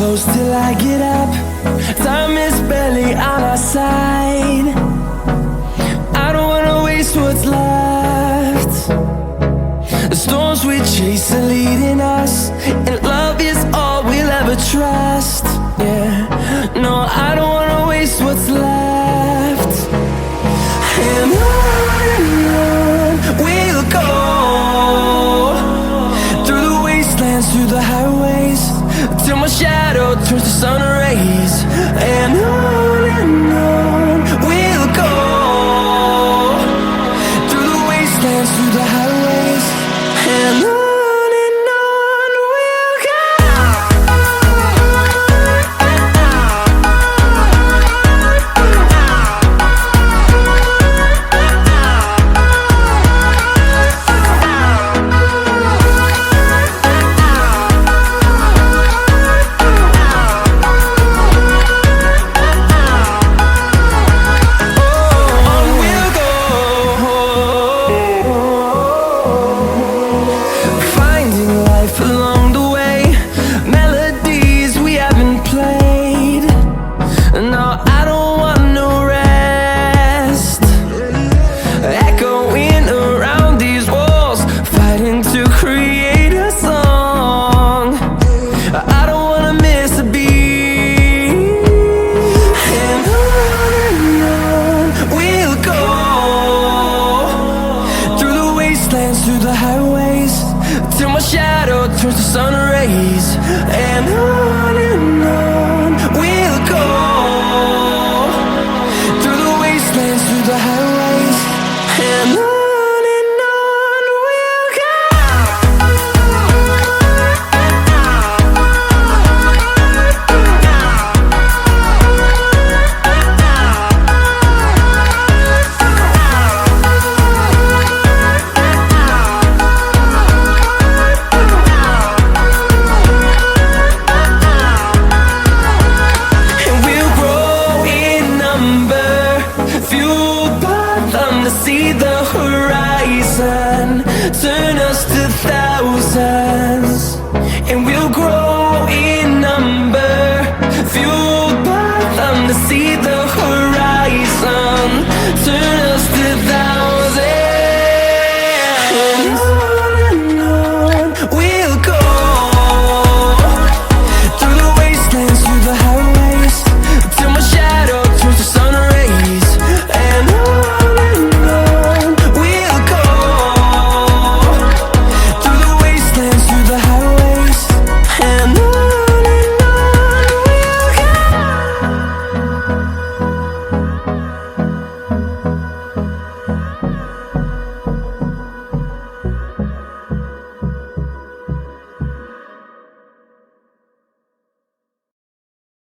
close till I get up. Time is barely on our side. I don't wanna waste what's left. The storms we chase are leading us, and love is all we'll ever trust. Yeah, no, I don't wanna waste what's left. And on we'll go, through the wastelands, through the highways, till my shadow turns to sun rays. And on we'll go, through the wastelands, through the highways, and on we'll go. Along the way, melodies we haven't played. No, I don't want no rest. Echoing around these walls, fighting to create a song. I don't wanna miss a beat. And on we'll go, through the wastelands, through the highways, till my shadow turns to sun rays. And on we'll go, through the wastelands, through the highways, and on we'll go. See the horizon, turn us to thousands, and we'll grow in number, fueled by them to see the